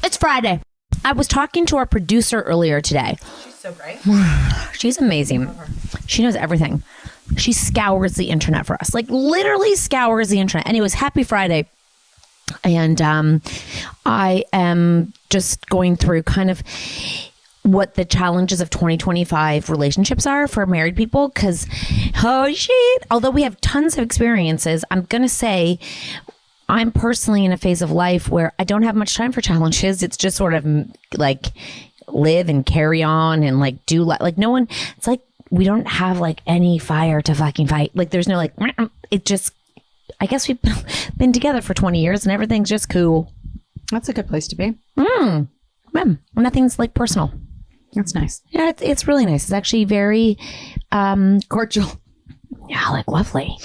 It's Friday. I was talking to our producer earlier today. She's so great. She's amazing. She knows everything. She scours the internet for us. Like literally scours the internet. And it was Happy Friday. And I am just going through kind of what the challenges of 2025 relationships are for married people. Because, oh shit, although we have tons of experiences, I'm going to say I'm personally in a phase of life where I don't have much time for challenges. It's just sort of like live and carry on and like do like no one, it's like we don't have like any fire to fucking fight. Like there's no like, it just, I guess we've been together for 20 years and everything's just cool. That's a good place to be. Nothing's like personal. That's nice. Yeah, it's really nice. It's actually very Cordial. yeah, like lovely.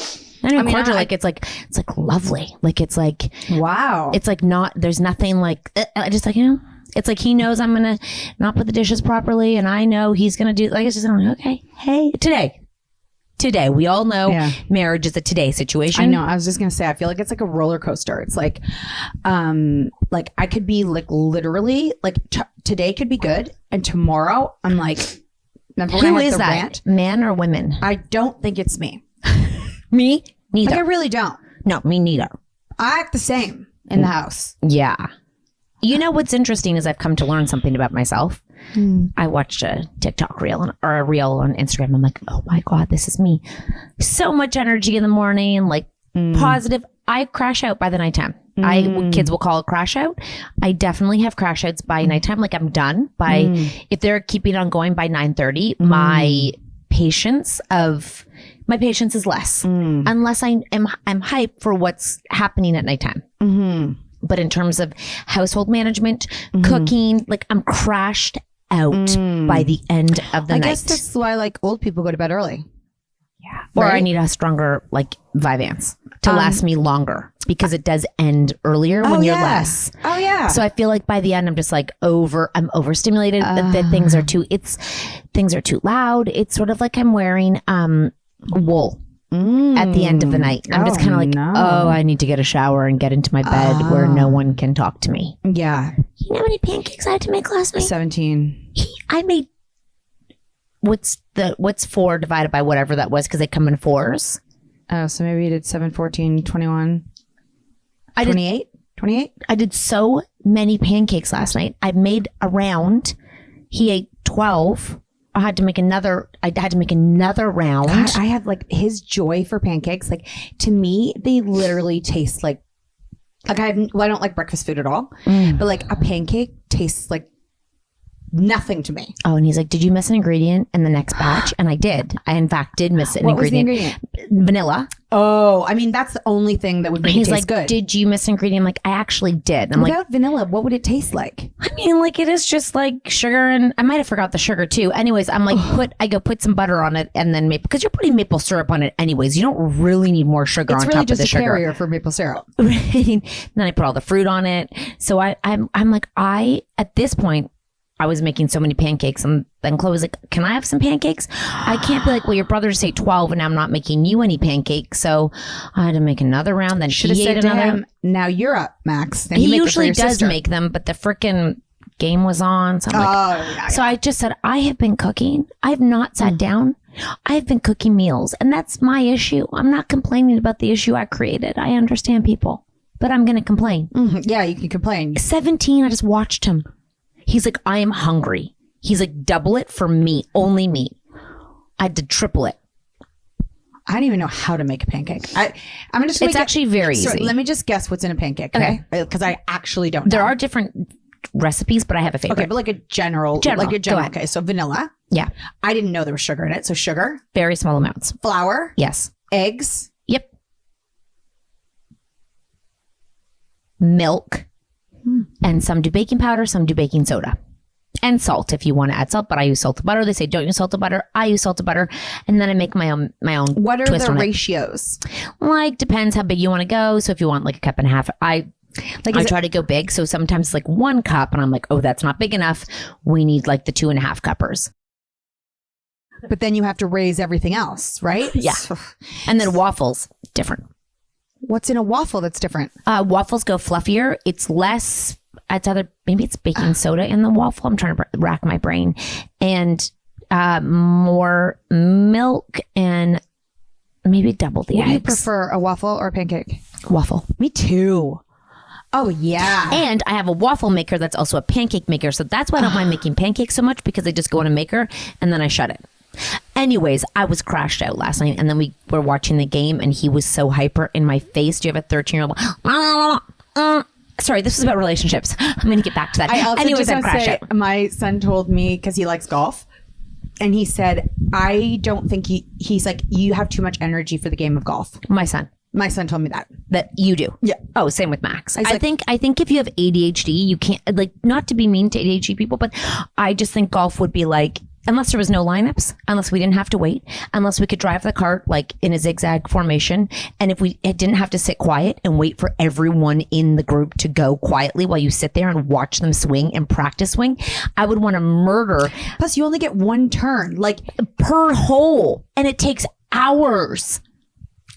I mean, cordial, like it's like lovely. Like it's like wow. It's like not. There's nothing like just like It's like he knows I'm gonna not put the dishes properly, and I know he's gonna do. Like it's just I'm like, okay. Hey, today we all know marriage is a today situation. I know. I was just gonna say I feel like it's like a roller coaster. It's like I could be like literally like today could be good, and tomorrow I'm like. Who is that? Rant? Man or women? I don't think it's me. Me? Neither. Like I really don't. No, me neither. I act the same in the house. Yeah. You know what's interesting is I've come to learn something about myself. I watched a TikTok reel or a reel on Instagram. I'm like, oh my God, this is me. So much energy in the morning, like positive. I crash out by the nighttime. Kids will call it crash out. I definitely have crash outs by nighttime. Like I'm done by, if they're keeping on going by 9:30, my patience is less unless I'm hyped for what's happening at nighttime. But in terms of household management, cooking, like I'm crashed out by the end of the night. I guess that's why like old people go to bed early. Yeah. Or I need a stronger like Vyvanse to last me longer because it does end earlier when you're less. Oh yeah. So I feel like by the end I'm just like I'm overstimulated. The things are too loud. It's sort of like I'm wearing wool at the end of the night. I'm just kind of like, I need to get a shower and get into my bed where no one can talk to me. Yeah. You know how many pancakes I had to make last night? 17. I made what's 4 divided by whatever that was because they come in 4s. Oh, so maybe you did 7, 14, 21, 28? 28? I did so many pancakes last night. I made a round. He ate 12. I had to make another round. God, I have like his joy for pancakes. Like to me, they literally taste like I don't like breakfast food at all, but like a pancake tastes like nothing to me. Oh, and he's like, did you miss an ingredient in the next batch? And I did. I in fact did miss an ingredient. What was the ingredient? Vanilla. Oh, I mean, that's the only thing that would make it taste good. Did you miss an ingredient? I'm like, I actually did. I'm without vanilla, what would it taste like? I mean, like it is just like sugar, and I might have forgot the sugar too. Anyways, I'm like, put some butter on it, and then because you're putting maple syrup on it anyways. You don't really need more sugar on top of the sugar. It's really just a carrier for maple syrup. Then I put all the fruit on it. So I'm like, at this point, I was making so many pancakes, and then Chloe was like, can I have some pancakes? I can't be like, well, your brothers ate 12 and I'm not making you any pancakes. So I had to make another round. Then should have said to him, now you're up, Max. Then he usually does make them, but the freaking game was on. So I'm like, so I just said, I have been cooking. I have not sat down. I have been cooking meals, and that's my issue. I'm not complaining about the issue I created. I understand people, but I'm going to complain. Yeah, you can complain. 17, I just watched him. He's like, I am hungry. He's like, double it for me, only me. I had to triple it. I don't even know how to make a pancake. I'm just. It's actually very easy. Let me just guess what's in a pancake, okay? Because I actually don't know. There are different recipes, but I have a favorite. Okay, but like a general. Like a general. Okay, so vanilla. Yeah. I didn't know there was sugar in it. So sugar. Very small amounts. Flour. Yes. Eggs. Yep. Milk. And some do baking powder, some do baking soda. And salt if you want to add salt, but I use salted butter. They say don't use salted butter. I use salted butter, and then I make my own What are twist the on ratios? Like depends how big you want to go. So if you want like a cup and a half, I try to go big. So sometimes it's like 1 cup, and I'm like, oh, that's not big enough. We need like the 2.5 cuppers. But then you have to raise everything else, right? Yeah. And then waffles, different. What's in a waffle that's different? Waffles go fluffier. It's less it's either, maybe it's baking soda in the waffle. I'm trying to rack my brain. And more milk and maybe double the eggs. Do you prefer a waffle or a pancake? Waffle. Me too. Oh, yeah. And I have a waffle maker that's also a pancake maker. So that's why I don't mind making pancakes so much, because I just go in a maker and then I shut it. Anyways, I was crashed out last night, and then we were watching the game, and he was so hyper in my face. Do you have a 13-year-old? Sorry, this is about relationships. I'm going to get back to that. I also Anyways, just I want to crashed say, out. my son told me, because he likes golf, and he said, I don't think he's like, you have too much energy for the game of golf. My son. My son told me that. That you do. Yeah. Oh, same with Max. I like- think if you have ADHD, you can't, like, not to be mean to ADHD people, but I just think golf would be like, unless there was no lineups, unless we didn't have to wait, unless we could drive the cart like in a zigzag formation, and if we didn't have to sit quiet and wait for everyone in the group to go quietly while you sit there and watch them swing and practice swing, I would want to murder. Plus, you only get one turn, like Per hole, and it takes hours.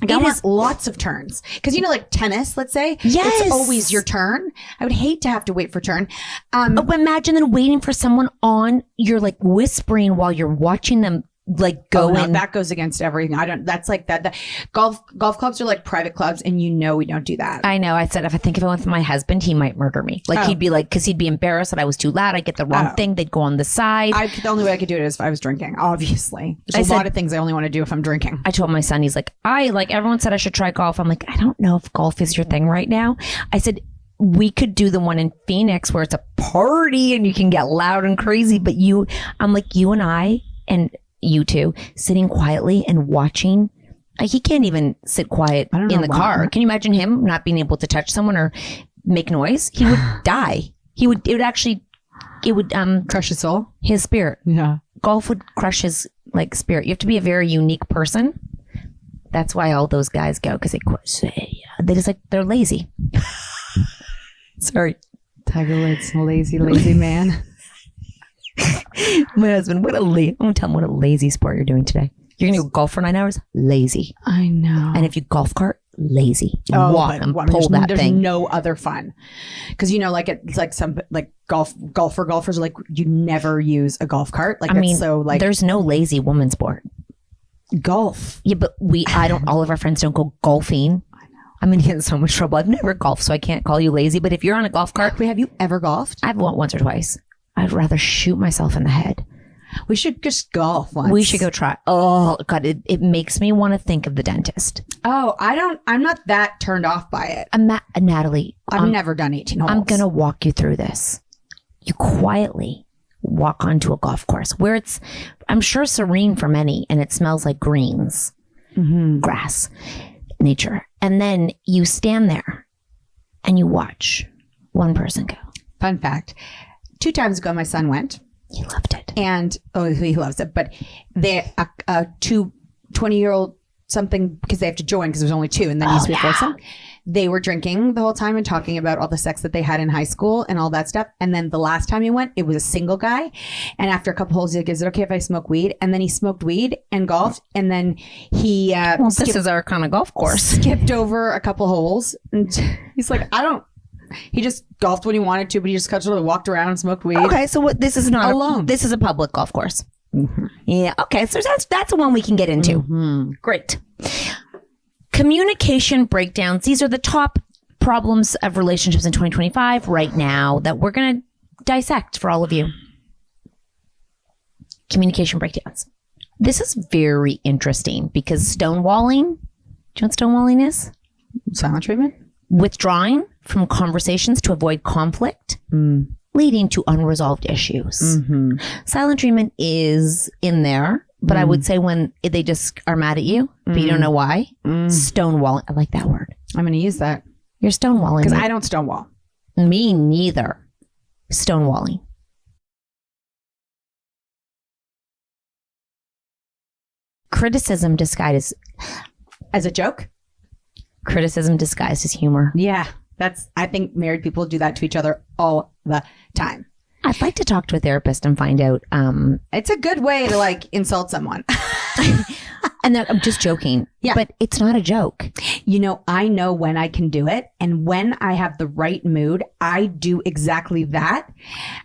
I want lots of turns. Because, like tennis, let's say, Yes. it's always your turn. I would hate to have to wait for turn. But imagine then waiting for someone on, you're like whispering while you're watching them like go in. That goes against everything. That's like that. Golf clubs are like private clubs, and we don't do that. I know. I said, if I went with my husband, he might murder me. Like he'd be like, because he'd be embarrassed that I was too loud. I'd get the wrong thing. They'd go on the side. The only way I could do it is if I was drinking, obviously. There's a lot of things I only want to do if I'm drinking. I told my son, he's like, everyone said I should try golf. I'm like, I don't know if golf is your thing right now. I said, we could do the one in Phoenix where it's a party and you can get loud and crazy. But I'm like, you and I and you two sitting quietly and watching. He can't even sit quiet in the car. Can you imagine him not being able to touch someone or make noise? He would die. It would Crush his soul. his spirit. Yeah. Golf would crush his spirit. You have to be a very unique person. That's why all those guys go, because they're lazy. Sorry. Tiger Woods, lazy man. My husband, I'm gonna tell him what a lazy sport you're doing today. You're gonna go golf for 9 hours? Lazy. I know. And if you golf cart, lazy. Walk and pull that there's thing. no other fun. Because it's like some golfers are like, you never use a golf cart. Like, there's no lazy woman sport. Golf. Yeah, but all of our friends don't go golfing. I'm gonna get in so much trouble. I've never golfed, so I can't call you lazy. But if you're on a golf cart, Wait, have you ever golfed? I've went once or twice. I'd rather shoot myself in the head. We should just golf once. We should go try. Oh God, it makes me want to think of the dentist. Oh, I'm not that turned off by it. Natalie, I've never done 18 holes. I'm gonna walk you through this. You quietly walk onto a golf course where it's, I'm sure, serene for many, and it smells like greens, grass, nature. And then you stand there and you watch one person go. Fun fact. 2 times ago, my son went. He loved it. And, he loves it. But they, 2 20-year-old something, because they have to join because there's only 2 and then used to be a foursome. They were drinking the whole time and talking about all the sex that they had in high school and all that stuff. And then the last time he went, it was a single guy. And after a couple holes, he's like, is it okay if I smoke weed? And then he smoked weed and golfed. And then he this is our kind of golf course. Skipped over a couple holes. And he's like, he just golfed when he wanted to, but he just casually walked around and smoked weed. Okay, so this is not alone. This is a public golf course. Yeah. Okay, so that's the one we can get into. Great. Communication breakdowns. These are the top problems of relationships in 2025 right now that we're going to dissect for all of you. Communication breakdowns. This is very interesting because stonewalling. Do you know what stonewalling is? Silent treatment? Withdrawing from conversations to avoid conflict, leading to unresolved issues. Silent treatment is in there, but I would say when they just are mad at you, but you don't know why. Stonewalling. I like that word. I'm going to use that. You're stonewalling. Because I don't stonewall. Me neither. Stonewalling. Criticism disguised as a joke? Criticism disguised as humor. Yeah. I think married people do that to each other all the time. I'd like to talk to a therapist and find out. It's a good way to like insult someone. And that I'm just joking. Yeah. But it's not a joke. You know, I know when I can do it. And when I have the right mood, I do exactly that.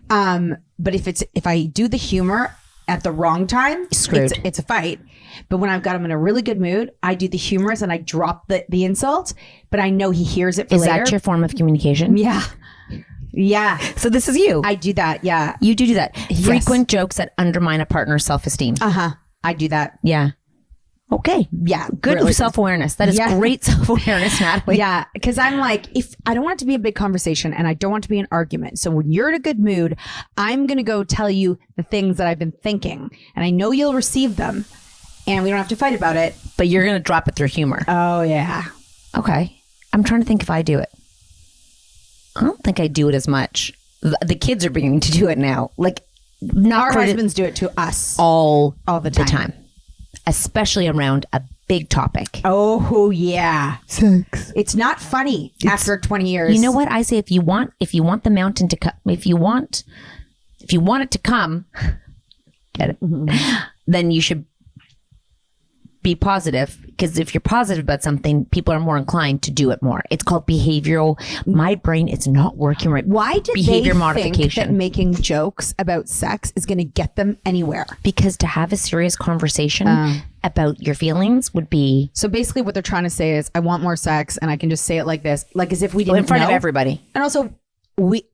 But if I do the humor at the wrong time, Screwed. It's a fight. But when I've got him in a really good mood, I do the humorous and I drop the insult, but I know he hears it for Is later. that your form of communication? Yeah. Yeah. So this is you. I do that. Yeah. You do that. Yes. Frequent jokes that undermine a partner's self-esteem. Uh-huh. I do that. Yeah. Okay. Yeah. Good really. self-awareness. That is great self-awareness, Natalie. Yeah. Because I'm like, if I don't want it to be a big conversation and I don't want it to be an argument. So when you're in a good mood, I'm going to go tell you the things that I've been thinking and I know you'll receive them and we don't have to fight about it. But you're going to drop it through humor. Oh, yeah. Okay. I'm trying to think if I do it. I don't think I do it as much. The kids are beginning to do it now. Like, not Our quite husbands do it to us all the time. Especially around a big topic. Oh, yeah. Sex. It's not funny after 20 years. You know what I say? If you want the mountain to come, if you want it to come, get it? Then you should be positive, because if you're positive about something, people are more inclined to do it more. It's called behavioral. My brain is not working right. Why did behavior they modification? think that making jokes about sex is going to get them anywhere? Because to have a serious conversation about your feelings would be So basically what they're trying to say is, I want more sex and I can just say it like this, like as if we didn't in front know. of everybody. And also,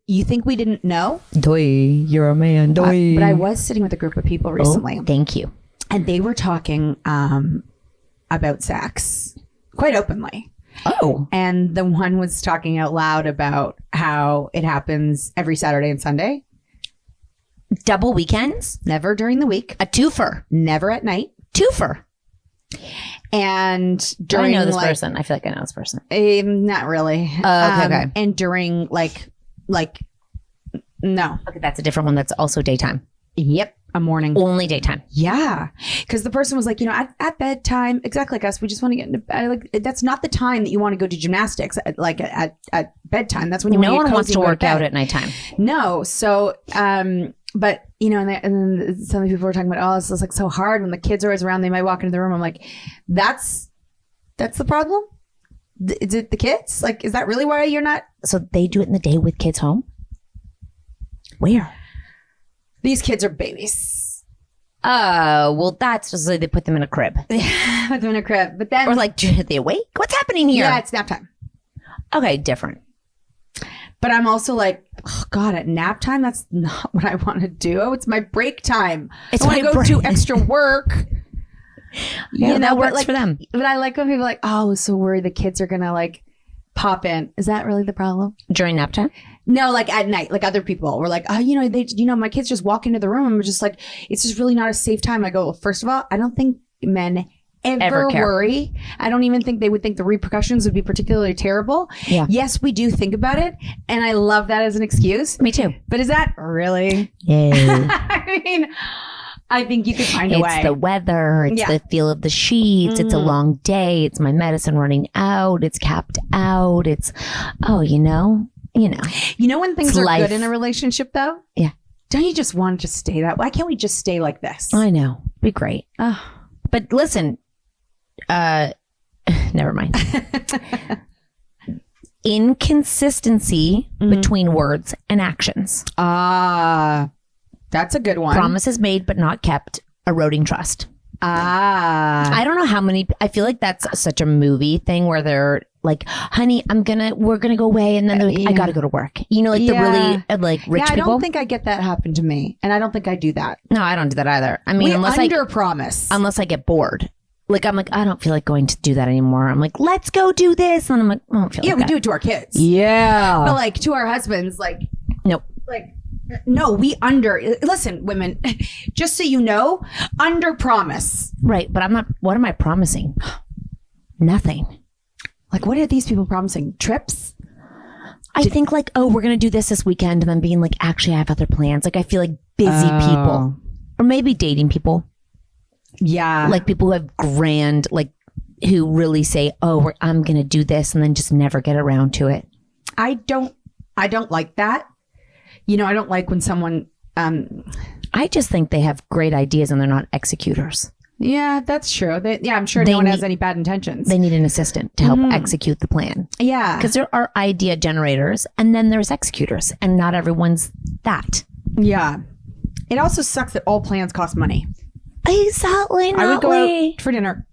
you think we didn't know? Doy, you're a man. Doy. But I was sitting with a group of people recently. Thank you. And they were talking about sex quite openly. Oh. And the one was talking out loud about how it happens every Saturday and Sunday. Double weekends? Never during the week. A twofer. Never at night. Twofer. And during I know this like, person. I feel like I know this person. Not really. Okay. And during like no. Okay, that's a different one. That's also daytime. Yep. A morning. Only daytime. Yeah. Because the person was like, at bedtime, exactly like us, we just want to get into bed. Like, that's not the time that you want to go to gymnastics at bedtime. That's when you No want one to wants to work out at nighttime. No. So, but and then some of the people were talking about, it's just like so hard when the kids are always around, they might walk into the room. I'm like, that's the problem? Is it the kids? Like, is that really why you're not? So they do it in the day with kids home? Where? These kids are babies. Well, that's just like they put them in a crib. Put them in a crib. But then, Or like, are they awake? What's happening here? yeah, it's nap time. Okay, different. But I'm also like, oh God, at nap time, that's not what I want to do. It's my break time. It's I want my to go break. do extra work. Yeah, that works but for them. But I like when people are like, I was so worried the kids are going to like pop in. Is that really the problem? During nap time? No, like at night, like other people were like, my kids just walk into the room and we're just like, it's just really not a safe time. I go, well, first of all, I don't think men ever care. worry. I don't even think they would think the repercussions would be particularly terrible. Yeah. Yes, we do think about it. And I love that as an excuse. Me too. But is that really? Yeah. I mean, I think you could find a way. It's the weather. It's the feel of the sheets. It's a long day. It's my medicine running out. It's capped out. It's, you know when things are life. good in a relationship though? Yeah. Don't you just want to stay that? Why can't we just stay like this? I know. Be great. Oh. But listen, never mind. Inconsistency between words and actions. That's a good one. Promises made but not kept, eroding trust. I don't know how many. I feel like that's such a movie thing where they're like, "Honey, we're gonna go away," and then they're like, "I gotta go to work." You know, like the really like rich I people. don't think I get that happen to me, and I don't think I do that. No, I don't do that either. I mean, unless I get bored. Like I'm like, I don't feel like going to do that anymore. I'm like, let's go do this, and I'm like, I don't feel. Yeah, we do it to our kids. Yeah, but like to our husbands, like nope. Like, no, listen, women, just so you know, under promise. Right. But I'm not, what am I promising? Nothing. Like, what are these people promising? Trips? I think like, we're going to do this weekend. And then being like, actually, I have other plans. Like, I feel like busy people or maybe dating people. Yeah. Like people who have grand, like who really say, I'm going to do this and then just never get around to it. I don't like that. I don't like when someone, I just think they have great ideas and they're not executors. yeah, that's true. I'm sure no one has any bad intentions. They need an assistant to help execute the plan. Yeah. Because there are idea generators and then there's executors, and not everyone's that. Yeah. It also sucks that all plans cost money. Exactly. I would go out for dinner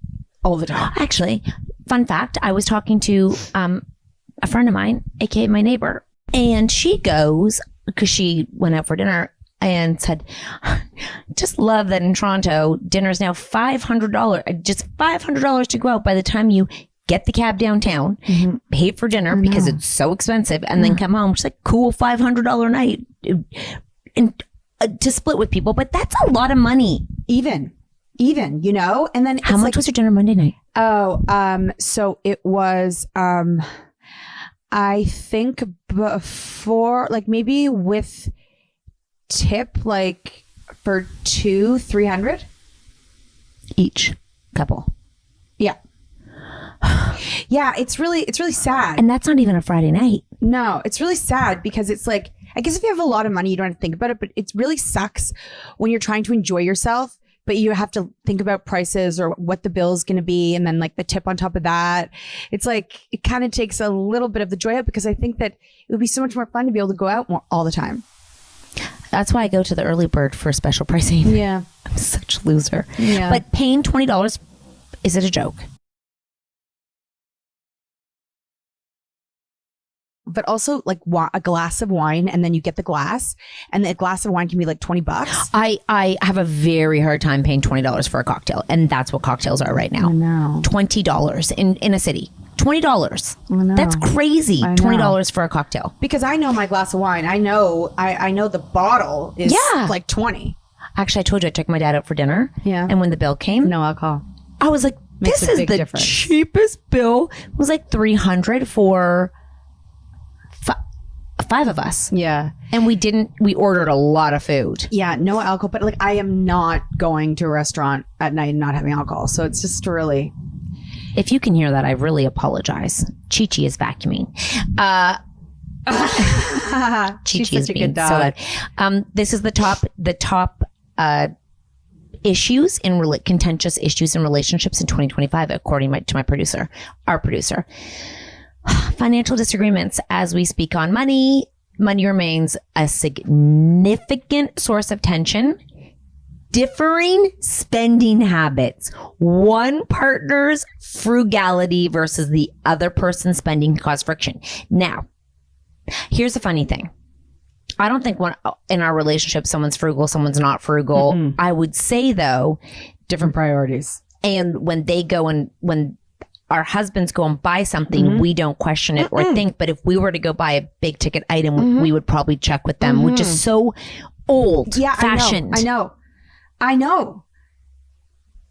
all the time. Actually, fun fact, I was talking to a friend of mine, aka my neighbor, and she goes, because she went out for dinner and said, just love that in Toronto, dinner's now $500, just $500 to go out by the time you get the cab downtown, pay for dinner because it's so expensive, and then come home. She's like, cool, $500 night and to split with people, but that's a lot of money. Even, and then how much was your dinner Monday night? So it was, I think before, like maybe with tip, like for 300 each couple. Yeah. Yeah. It's really sad. And that's not even a Friday night. No, it's really sad because it's like, I guess if you have a lot of money, you don't have to think about it, but it really sucks when you're trying to enjoy yourself, but you have to think about prices or what the bill is going to be. And then like the tip on top of that. It's like, it kind of takes a little bit of the joy out, because I think that it would be so much more fun to be able to go out all the time. That's why I go to the early bird for special pricing. Yeah. I'm such a loser. Yeah. But paying $20, is it a joke? But also like a glass of wine, and then you get the glass, and the glass of wine can be like $20. I have a very hard time paying $20 for a cocktail, and that's what cocktails are right now. I know. $20 in a city. $20. I know. That's crazy. $20 for a cocktail. Because I know my glass of wine. I know the bottle is like 20. Actually, I told you I took my dad out for dinner. Yeah. And when the bill came, no alcohol. I was like, this is the difference. Cheapest bill. It was like $300 for 5 of us. Yeah. And we ordered a lot of food. Yeah, no alcohol, but like I am not going to a restaurant at night and not having alcohol. So it's just really. If you can hear that, I really apologize. Chi-Chi is vacuuming. Chi-Chi is being so loud. This is the top issues contentious issues in relationships in 2025, according to our producer. Financial disagreements. As we speak on money remains a significant source of tension. Differing spending habits. One partner's frugality versus the other person's spending cause friction. Now, here's the funny thing. I don't think in our relationship, someone's frugal, someone's not frugal. Mm-mm. I would say, though, different priorities. And when our husbands go and buy something, we don't question it or think. But if we were to go buy a big ticket item, we would probably check with them, which is so old fashioned. I know.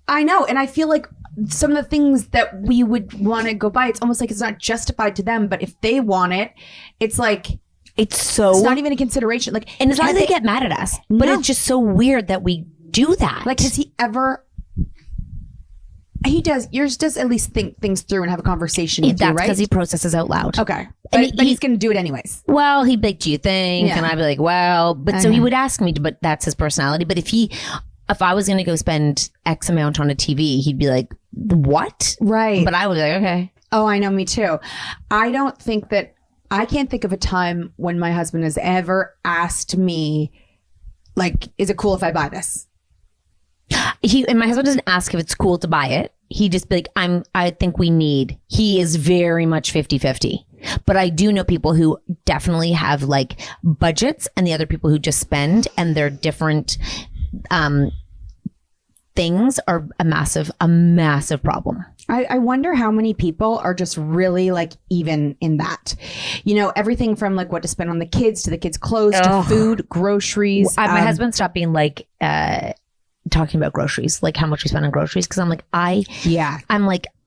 And I feel like some of the things that we would want to go buy, it's almost like it's not justified to them. But if they want it, it's like, it's not even a consideration. Like, and it's not like they get mad at us, but it's just so weird that we do that. Like, has he ever... He does. Yours does at least think things through and have a conversation with you, right? That's because he processes out loud. Okay. But he's going to do it anyways. Well, he'd be like, do you think? Yeah. And I'd be like, well, but so he would ask me, but that's his personality. But if I was going to go spend X amount on a TV, he'd be like, what? Right. But I would be like, okay. Oh, I know. Me too. I can't think of a time when my husband has ever asked me, like, is it cool if I buy this? And my husband doesn't ask if it's cool to buy it. He just be like, I think we need. He is very much 50-50. But I do know people who definitely have like budgets, and the other people who just spend, and their different things are a massive problem. I wonder how many people are just really like even in that, everything from like what to spend on the kids to the kids' clothes to food, groceries. My husband stopped being like, talking about groceries, like how much we spend on groceries. Cause I'm like,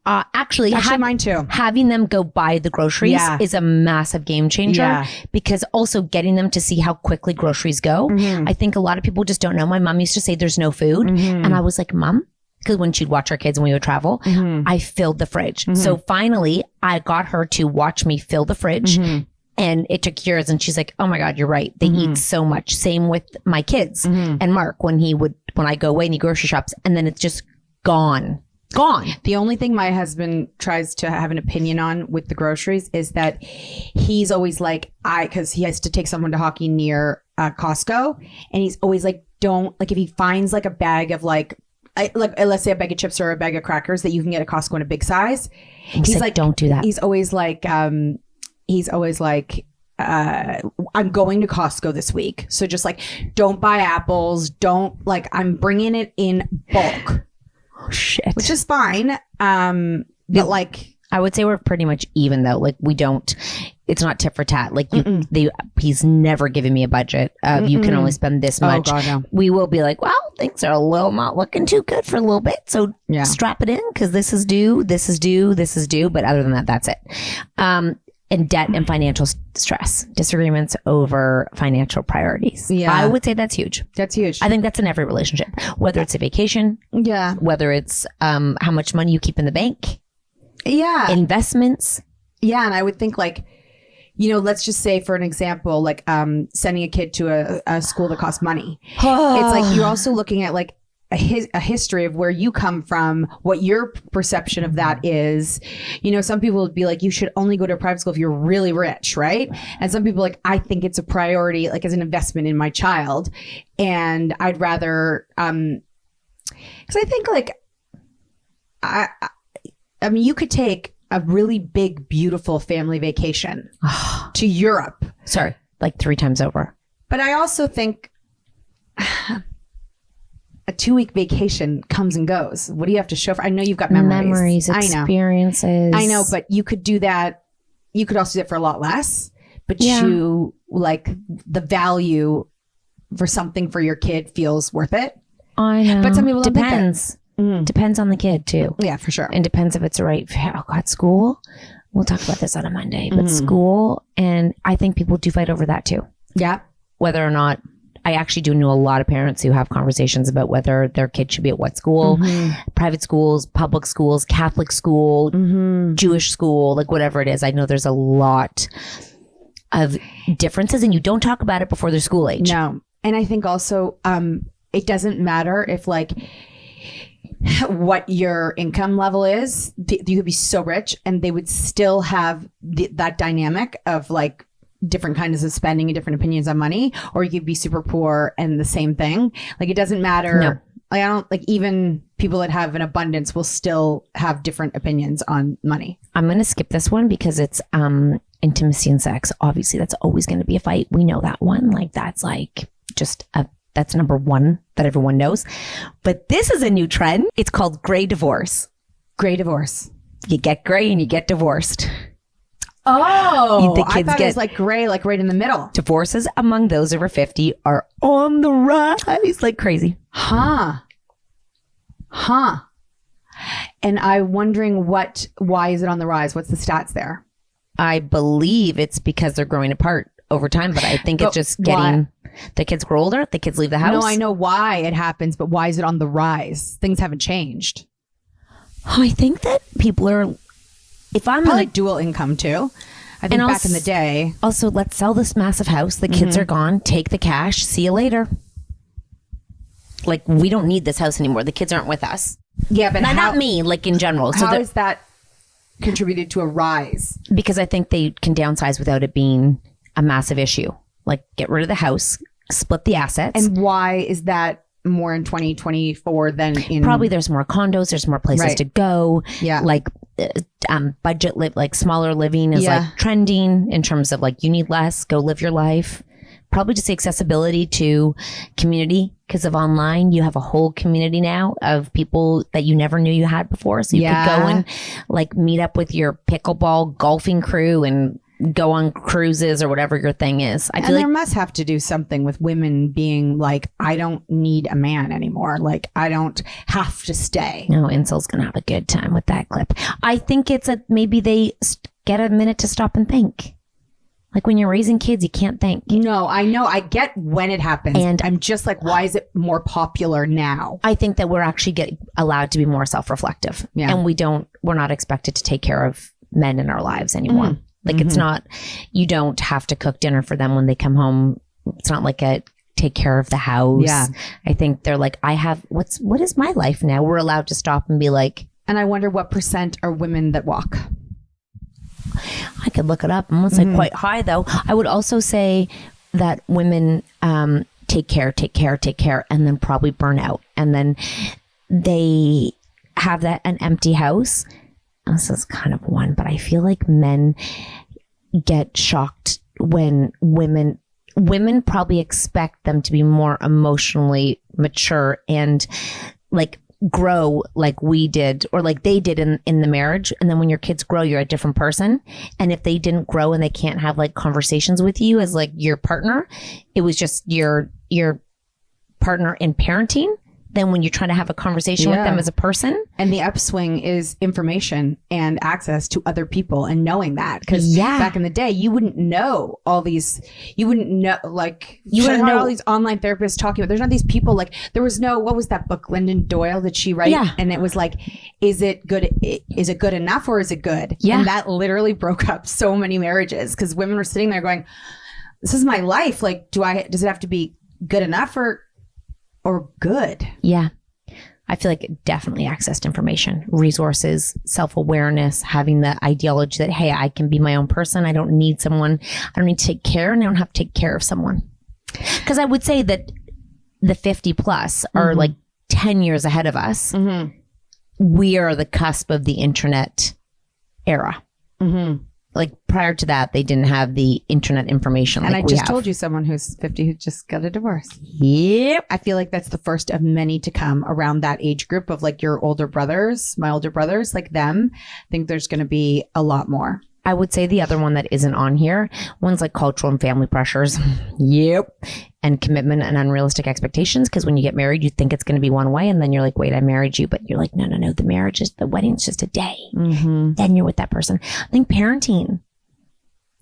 actually mine too. Having them go buy the groceries is a massive game changer because also getting them to see how quickly groceries go. I think a lot of people just don't know. My mom used to say there's no food. And I was like, Mom, because when she'd watch our kids and we would travel, I filled the fridge. So finally I got her to watch me fill the fridge, And it took years. And she's like, oh my God, you're right. They eat so much. Same with my kids and Mark when I go away and he grocery shops and then it's just gone. The only thing my husband tries to have an opinion on with the groceries is that he's always like, because he has to take someone to hockey near Costco. And he's always like, don't, like if he finds like a bag of like let's say a bag of chips or a bag of crackers that you can get at Costco in a big size. He's like, don't do that. He's always like, I'm going to Costco this week. So just like, don't buy apples. Don't like, I'm bringing it in bulk. Oh, shit. Which is fine. But like, I would say we're pretty much even though. Like it's not tit for tat. Like he's never given me a budget. You can only spend this much. Oh, God, no. We will be like, well, things are a little not looking too good for a little bit. So strap it in because this is due. But other than that, that's it. And debt and financial stress, disagreements over financial priorities. Yeah. I would say that's huge. That's huge. I think that's in every relationship, whether it's a vacation. Yeah. Whether it's how much money you keep in the bank. Yeah. Investments. Yeah. And I would think like, let's just say for an example, like sending a kid to a school that costs money. It's like you're also looking at like a history of where you come from, what your perception of that is. Some people would be like, you should only go to a private school if you're really rich, right? And some people like, I think it's a priority, like as an investment in my child. And I'd rather, because I think like, I mean, you could take a really big, beautiful family vacation to Europe. Sorry, like 3 times over. But I also think a 2-week vacation comes and goes. What do you have to show for? I know you've got memories. Experiences. I know, but you could do that. You could also do it for a lot less. But you like the value for something for your kid feels worth it. I know. But some people don't depends. Depends on the kid too. Yeah, for sure. And depends if it's right. Oh God, school. We'll talk about this on a Monday. But school, and I think people do fight over that too. Yeah. Whether or not. I actually do know a lot of parents who have conversations about whether their kid should be at what school, private schools, public schools, Catholic school, Jewish school, like whatever it is. I know there's a lot of differences and you don't talk about it before they're school age. No. And I think also it doesn't matter if like what your income level is. You could be so rich and they would still have that dynamic of like, different kinds of spending and different opinions on money, or you could be super poor and the same thing. Like it doesn't matter. No. Like I don't like even people that have an abundance will still have different opinions on money. I'm going to skip this one because it's intimacy and sex. Obviously, that's always going to be a fight. We know that one. Like that's like just that's number one that everyone knows. But this is a new trend. It's called gray divorce. Gray divorce. You get gray and you get divorced. Oh, the kids I thought it was like gray, like right in the middle. Divorces among those over 50 are on the rise like crazy. Huh. And I'm wondering why is it on the rise? What's the stats there? I believe it's because they're growing apart over time, but I think it's just getting the kids grow older, the kids leave the house. No, I know why it happens, but why is it on the rise? Things haven't changed. Oh, I think that people are... If I'm like dual income too. I think back in the day. Also, let's sell this massive house. The kids are gone. Take the cash. See you later. Like, we don't need this house anymore. The kids aren't with us. Yeah, but not me, like in general. So how is that contributed to a rise? Because I think they can downsize without it being a massive issue. Like, get rid of the house, split the assets. And why is that more in 2024 than in... Probably there's more condos. There's more places to go. Yeah. Like... budget like smaller living is like trending in terms of like you need less, go live your life. Probably just accessibility to community because of online. You have a whole community now of people that you never knew you had before. So you could go and like meet up with your pickleball golfing crew and go on cruises or whatever your thing is. I feel like there must have to do something with women being like, I don't need a man anymore. Like, I don't have to stay. No, Incel's going to have a good time with that clip. I think it's maybe they get a minute to stop and think. Like when you're raising kids, you can't think. No, I know. I get when it happens. And I'm just like, why is it more popular now? I think that we're actually allowed to be more self-reflective. Yeah. And we're not expected to take care of men in our lives anymore. Like it's not, you don't have to cook dinner for them when they come home. It's not like a take care of the house. Yeah. I think they're like, what is my life now? We're allowed to stop and be like. And I wonder what % are women that walk. I could look it up. I'm going to say quite high though. I would also say that women take care, and then probably burn out. And then they have an empty house. This is kind of one, but I feel like men get shocked when women probably expect them to be more emotionally mature and like grow like we did or like they did in the marriage. And then when your kids grow, you're a different person. And if they didn't grow and they can't have like conversations with you as like your partner, it was just your partner in parenting. Then when you're trying to have a conversation with them as a person. And the upswing is information and access to other people and knowing that. Because back in the day, you wouldn't know all these, you wouldn't know, like, you wouldn't know all these online therapists talking about, there's not these people, like, there was no, what was that book, Glennon Doyle, did she write? Yeah. And it was like, is it good enough or is it good? Yeah. And that literally broke up so many marriages because women were sitting there going, this is my life. Like, does it have to be good enough or good? Yeah. I feel like definitely access to information, resources, self-awareness, having the ideology that, hey, I can be my own person. I don't need someone. I don't need to take care and I don't have to take care of someone. Because I would say that the 50 plus are like 10 years ahead of us. Mm-hmm. We are the cusp of the internet era. Mm-hmm. Like prior to that, they didn't have the internet information. And like I just told you someone who's 50 who just got a divorce. Yep. I feel like that's the first of many to come around that age group of like your older brothers, my older brothers, like them. I think there's going to be a lot more. I would say the other one that isn't on here, one's like cultural and family pressures. Yep. And commitment and unrealistic expectations. Because when you get married, you think it's going to be one way. And then you're like, wait, I married you. But you're like, no. The wedding's just a day. Mm-hmm. Then you're with that person. I think parenting,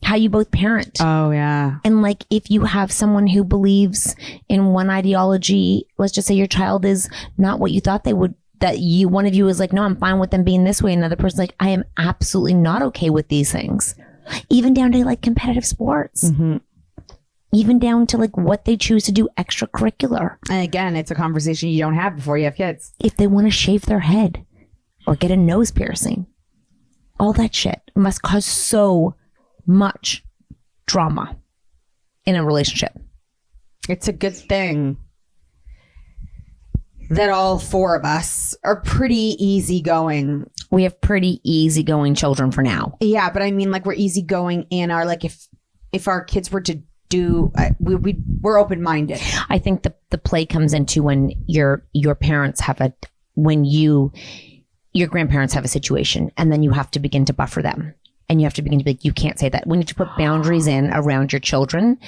how you both parent. Oh, yeah. And like, if you have someone who believes in one ideology, let's just say your child is not what you thought they would, one of you is like, no, I'm fine with them being this way. Another person's like, I am absolutely not okay with these things. Even down to like competitive sports. Mm-hmm. Even down to like what they choose to do extracurricular. And again, it's a conversation you don't have before you have kids. If they want to shave their head or get a nose piercing, all that shit must cause so much drama in a relationship. It's a good thing that all four of us are pretty easwegoing. We have pretty easygoing children for now. Yeah, but I mean, like, we're easygoing and are like, if our kids were to do, we're open-minded. I think the play comes into when your parents have your grandparents have a situation, and then you have to begin to buffer them. And you have to begin to be like, you can't say that. We need to put boundaries in around your children.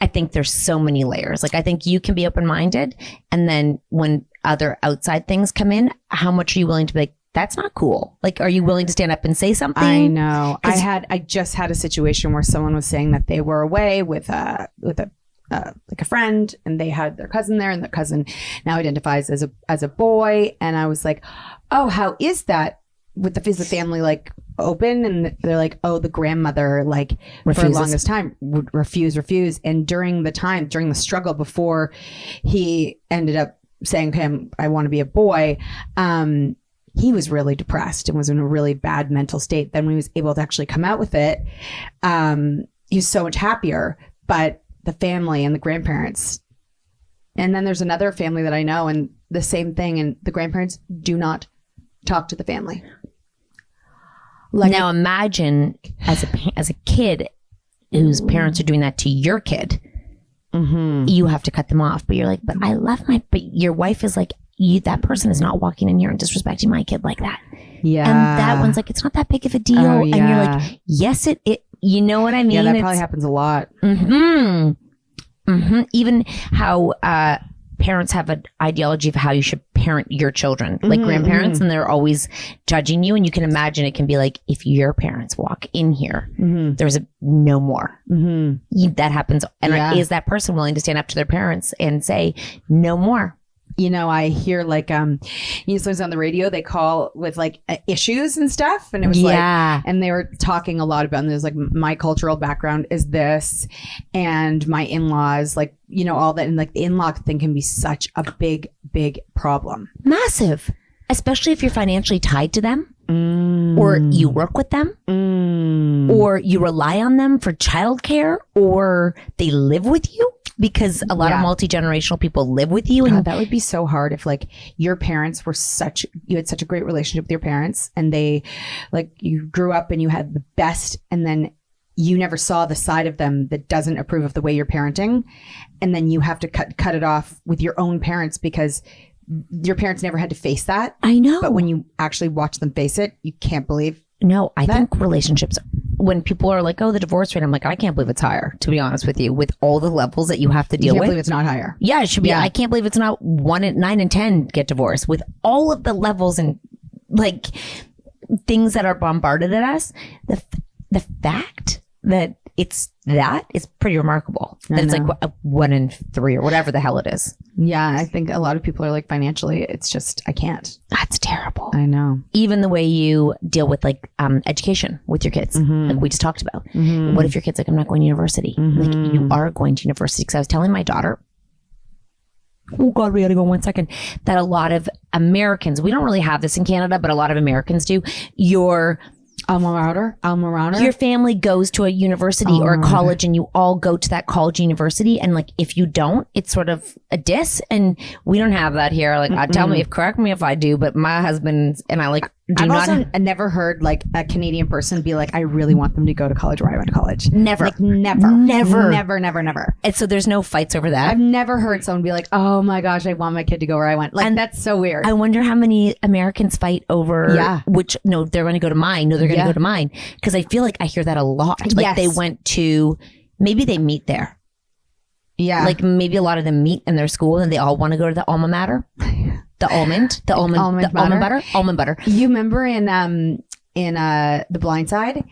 I think there's so many layers. Like, I think you can be open-minded. And then when other outside things come in, how much are you willing to be like, that's not cool? Like, are you willing to stand up and say something? I know. I just had a situation where someone was saying that they were away with a friend, and they had their cousin there, and their cousin now identifies as a boy. And I was like, oh, how is that? Is the family like open? And they're like, oh, the grandmother like refuses. For the longest time would refuse. And during the struggle before he ended up saying, okay, I want to be a boy, he was really depressed and was in a really bad mental state. Then when he was able to actually come out with it, he was so much happier. But the family and the grandparents, and then there's another family that I know, and the same thing, and the grandparents do not talk to the family. Like, now imagine as a kid whose parents are doing that to your kid, you have to cut them off. But you're like, but I love but your wife is like, that person is not walking in here and disrespecting my kid like that. Yeah. And that one's like, it's not that big of a deal. Oh, yeah. And you're like, yes, it, you know what I mean? Yeah, that probably happens a lot. Even how, parents have an ideology of how you should parent your children, like grandparents, and they're always judging you. And you can imagine it can be like, if your parents walk in here, there's no more. That happens. And is that person willing to stand up to their parents and say, no more? I hear like, sometimes on the radio, they call with like issues and stuff. And it was and they were talking a lot about, and there's like, my cultural background is this, and my in-laws, like, all that. And like the in-law thing can be such a big, big problem. Massive. Especially if you're financially tied to them, or you work with them, or you rely on them for childcare, or they live with you, because a lot of multi-generational people live with you. And that would be so hard if like your parents were you had such a great relationship with your parents, and they like, you grew up and you had the best, and then you never saw the side of them that doesn't approve of the way you're parenting. And then you have to cut it off with your own parents because your parents never had to face that. I know. But when you actually watch them face it, you can't believe. No, I think relationships, when people are like, oh, the divorce rate, I'm like, I can't believe it's higher, to be honest with you, with all the levels that you have to deal with. I can't believe it's not higher. Yeah, it should be. Yeah. I can't believe it's not 1 in 9 and 10 get divorced, with all of the levels and like things that are bombarded at us. The fact that that is pretty remarkable. That it's like 1 in 3 or whatever the hell it is. Yeah, I think a lot of people are like, financially, it's just, I can't. That's terrible. I know. Even the way you deal with like education with your kids, like we just talked about. What if your kid's like, I'm not going to university? Like, you are going to university. Because I was telling my daughter, oh God, we got to go 1 second, that a lot of Americans, we don't really have this in Canada, but a lot of Americans do. Your alma mater. Your family goes to a university or a college, and you all go to that college university. And like, if you don't, it's sort of a diss. And we don't have that here. Like, correct me if I do, but my husband and I like I've also never heard like a Canadian person be like, I really want them to go to college where I went to college. Never. Like never. And so there's no fights over that. I've never heard someone be like, oh my gosh, I want my kid to go where I went. Like, and that's so weird. I wonder how many Americans fight over which, no, they're going to go to mine. No, they're going to go to mine. Because I feel like I hear that a lot. Like they went to, maybe they meet there. Yeah. Like maybe a lot of them meet in their school and they all want to go to the alma mater. The almond butter. You remember in The Blind Side,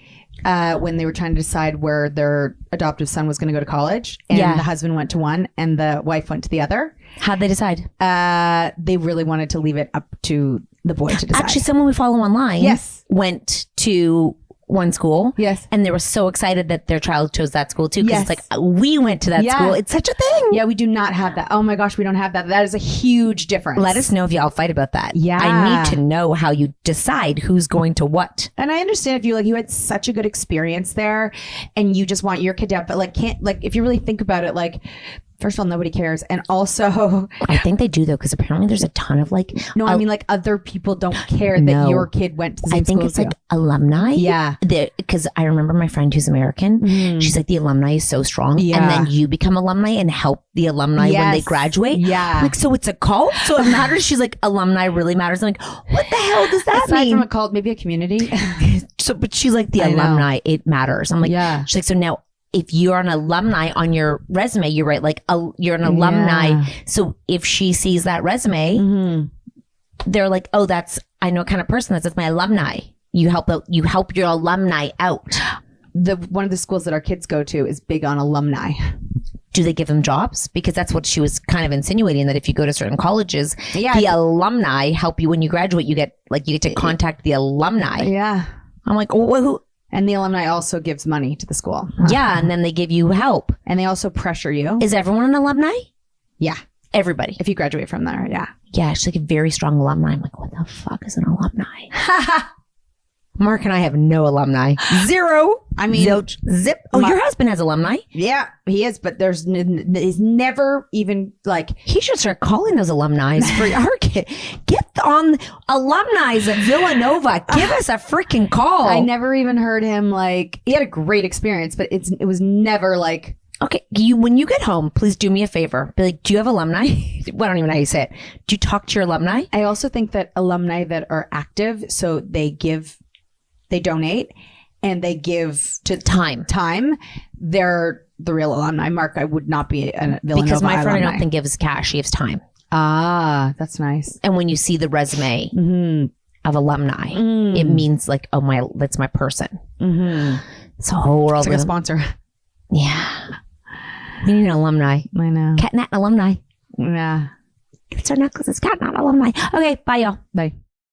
when they were trying to decide where their adoptive son was going to go to college, and the husband went to one and the wife went to the other. How'd they decide? They really wanted to leave it up to the boy to decide. Actually, someone we follow online went to one school. Yes. And they were so excited that their child chose that school too. Because it's like, we went to that school. It's such a thing. Yeah, we do not have that. Oh my gosh, we don't have that. That is a huge difference. Let us know if y'all fight about that. Yeah. I need to know how you decide who's going to what. And I understand if you had such a good experience there and you just want your kid to have, but like, if you really think about it, like, first of all, nobody cares. And also, I think they do though, because apparently there's a ton of like, I mean, like, other people don't care that your kid went to the same school. I think it's like alumni. Yeah. Because I remember my friend who's American. She's like, the alumni is so strong. Yeah. And then you become alumni and help the alumni when they graduate. Yeah. Like, so it's a cult? So it matters? She's like, alumni really matters. I'm like, what the hell does that mean? Aside from a cult, maybe a community. But she's like, the alumni, it matters. I'm like, she's like, so now, if you're an alumni on your resume, you're right. Like you're an alumni. Yeah. So if she sees that resume, they're like, oh, I know what kind of person that's my alumni. You help your alumni out. One of the schools that our kids go to is big on alumni. Do they give them jobs? Because that's what she was kind of insinuating, that if you go to certain colleges, the alumni help you when you graduate. You get to contact the alumni. Yeah. I'm like, well, who? And the alumni also gives money to the school. Yeah, and then they give you help. And they also pressure you. Is everyone an alumni? Yeah. Everybody. If you graduate from there, yeah. Yeah, she's like a very strong alumni. I'm like, what the fuck is an alumni? Mark and I have no alumni. Zero. I mean, zilch, zip. Oh, your husband has alumni? Yeah, he is, but there's never even like... He should start calling those alumni for our kid. Get on alumni at Villanova. Give us a freaking call. I never even heard him like... He had a great experience, but it was never like... Okay, when you get home, please do me a favor. Be like, do you have alumni? Well, I don't even know how you say it. Do you talk to your alumni? I also think that alumni that are active, so they donate and they give to time. They're the real alumni. Mark, I would not be a Villanova because my friend alumni. I don't think gives cash. She gives time. Ah, that's nice. And when you see the resume of alumni, it means like, oh that's my person. It's a whole world. It's like a sponsor. Yeah. We need an alumni. I know. Cat Nat alumni. Yeah. It's our necklace. It's Cat Nat Alumni. Okay, bye, y'all. Bye.